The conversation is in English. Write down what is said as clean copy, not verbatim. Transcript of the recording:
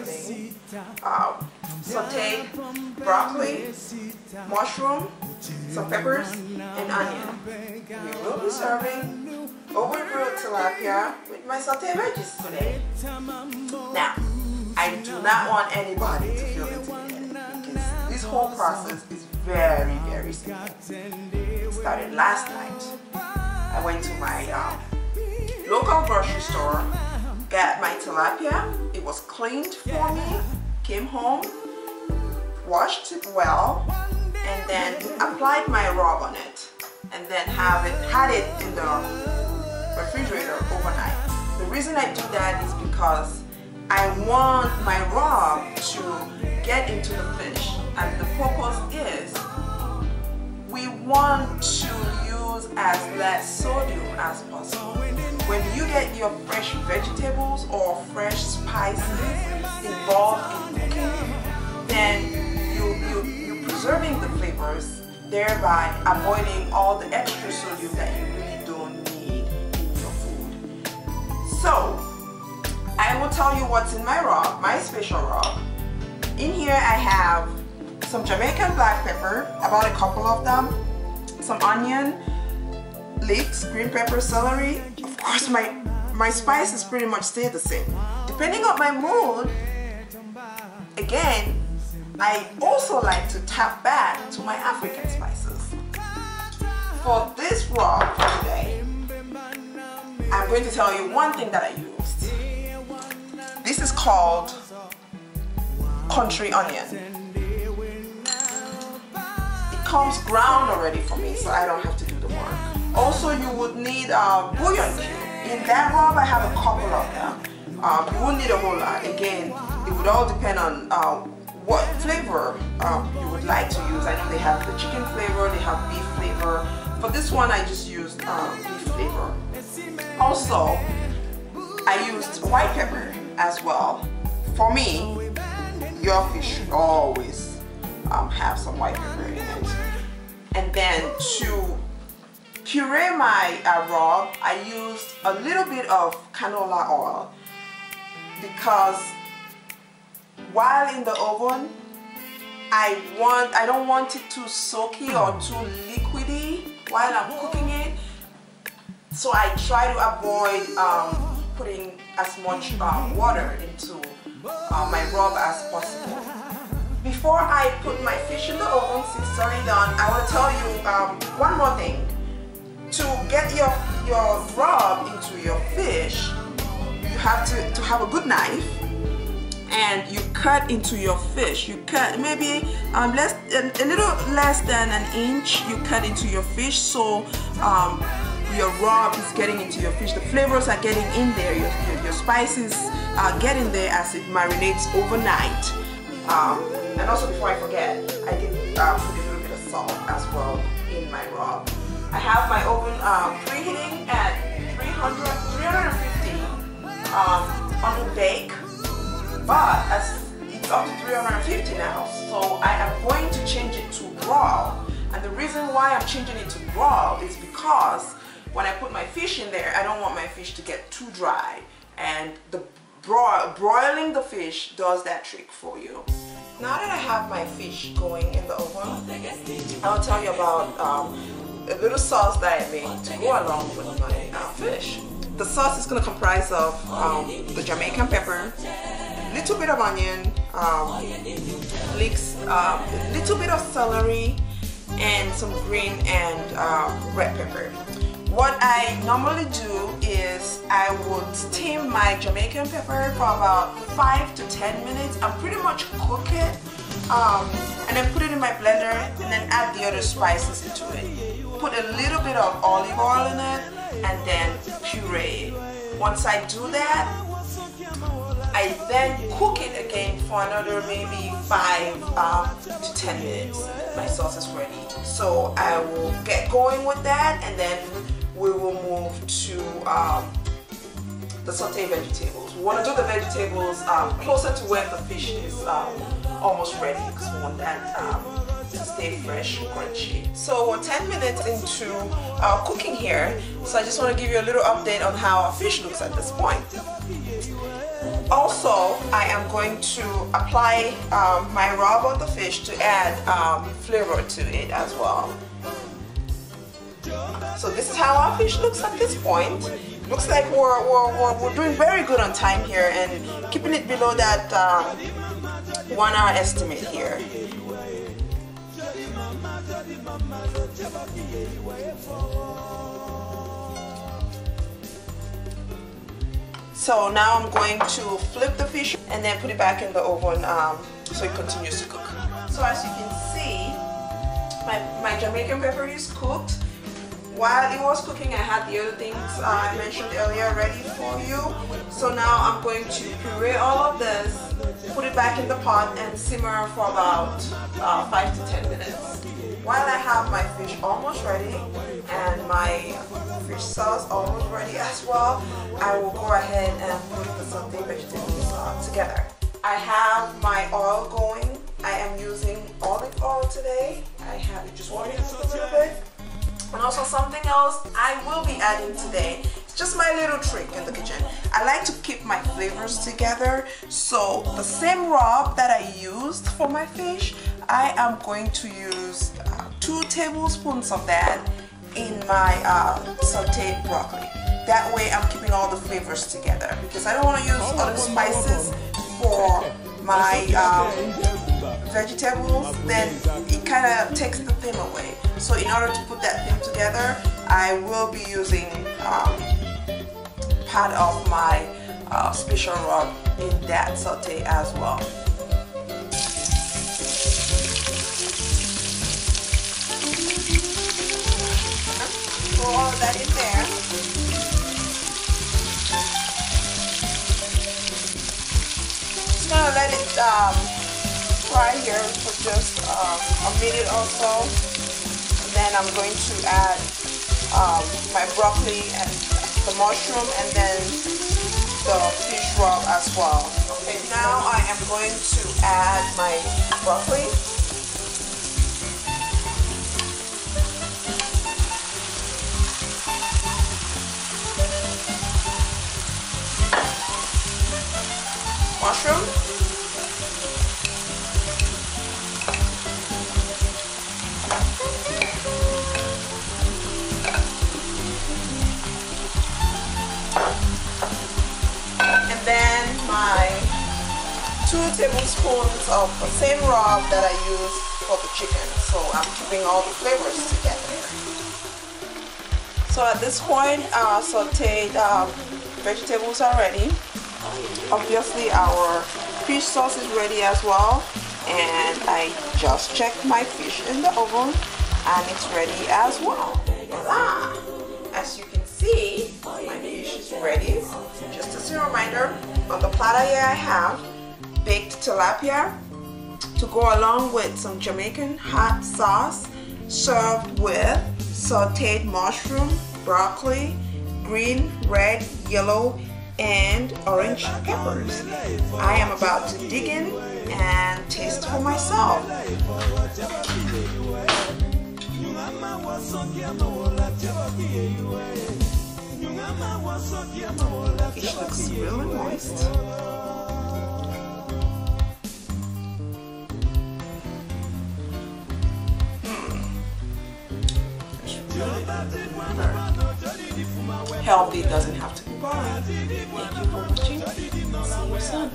serving sautéed broccoli, mushroom, some peppers, and onion. We will be serving over-grilled tilapia with my sautéed veggies today. Now, I do not want anybody to feel intimidated because this whole process is very, very simple. It started last night. I went to my local grocery store, got my tilapia. It was cleaned for me, came home, washed it well, and then applied my rub on it, and then had it in the refrigerator overnight. The reason I do that is because I want my rub to get into the fish, and the purpose is we want to use as less sodium as possible. When you get your fresh vegetables or fresh spices involved in cooking, then you're preserving the flavors, thereby avoiding all the extra sodium that you really don't need in your food. So, I will tell you what's in my rub, my special rub. In here I have some Jamaican black pepper, about a couple of them, some onion, leeks, green pepper, celery. Of course my spices pretty much stay the same. Depending on my mood, again, I also like to tap back to my African spices. For this rub for today, I'm going to tell you one thing that I used. This is called country onion. It comes ground already for me, so I don't have to do the work. Also, you would need a bouillon cube. In that rub, I have a couple of them. You wouldn't need a whole lot. Again, it would all depend on what flavor you would like to use. I know they have the chicken flavor, they have beef flavor. For this one, I just used beef flavor. Also, I used white pepper as well. For me, your fish should always have some white pepper in it. And then to puree my rub, I used a little bit of canola oil because while in the oven, I don't want it too soaky or too liquidy while I'm cooking it. So I try to avoid putting as much water into my rub as possible. Before I put my fish in the oven, since it's already done, I want to tell you one more thing. To get your rub into your fish, you have to have a good knife, and you cut into your fish. You cut maybe a little less than an inch. You cut into your fish, so your rub is getting into your fish. The flavors are getting in there. Your spices are getting there as it marinates overnight. And also, before I forget, I did put a little bit of salt as well in my rub. I have my oven preheating at 350 on the bake, but it's up to 350 now, so I am going to change it to broil. And the reason why I'm changing it to broil is because when I put my fish in there, I don't want my fish to get too dry, and the broiling the fish does that trick for you. Now that I have my fish going in the oven, I'll tell you about a little sauce that I made to go along with my fish. The sauce is going to comprise of the Jamaican pepper, a little bit of onion, leeks, a little bit of celery, and some green and red pepper. What I normally do is I would steam my Jamaican pepper for about 5 to 10 minutes and pretty much cook it, and then put it in my blender and then add the other spices into it. Put a little bit of olive oil in it and then puree it. Once I do that, I then cook it again for another maybe 5 to 10 minutes. My sauce is ready. So I will get going with that, and then we will move to the sauteed vegetables. We want to do the vegetables closer to when the fish is almost ready, because we want that to stay fresh, crunchy. So we're 10 minutes into our cooking here, so I just want to give you a little update on how our fish looks at this point. Also, I am going to apply my rub on the fish to add flavor to it as well. So this is how our fish looks at this point. Looks like we're doing very good on time here and keeping it below that 1 hour estimate here. So now I'm going to flip the fish and then put it back in the oven so it continues to cook. So as you can see, my Jamaican pepper is cooked. While it was cooking, I had the other things I mentioned earlier ready for you. So now I'm going to puree all of this, put it back in the pot and simmer for about 5 to 10 minutes. While I have my fish almost ready and my fish sauce almost ready as well, I will go ahead and put the sauteed vegetables together. I have my oil going. I am using olive oil today. I have it just warming up a little bit. And also something else I will be adding today, it's just my little trick in the kitchen. I like to keep my flavors together, so the same rub that I used for my fish, I am going to use 2 tablespoons of that in my sauteed broccoli. That way I'm keeping all the flavors together, because I don't want to use other spices for my vegetables, then it kind of takes the theme away. So in order to put that thing together, I will be using part of my special rub in that saute as well. Throw all of that in there. Just gonna let it fry here for just a minute or so. Then I'm going to add my broccoli and the mushroom and then the fish rub as well. Okay, now I am going to add my broccoli. Mushroom. Then my 2 tablespoons of the same rub that I used for the chicken. So I'm keeping all the flavors together. So at this point, our sauteed vegetables are ready. Obviously our fish sauce is ready as well. And I just checked my fish in the oven and it's ready as well. Voila! As you can see, my fish is ready. Just as a reminder, on the platter here I have baked tilapia to go along with some Jamaican hot sauce, served with sauteed mushroom, broccoli, green, red, yellow, and orange peppers. I am about to dig in and taste for myself. Fish looks really moist. Healthy doesn't have to be boring. Thank you for watching. See you soon.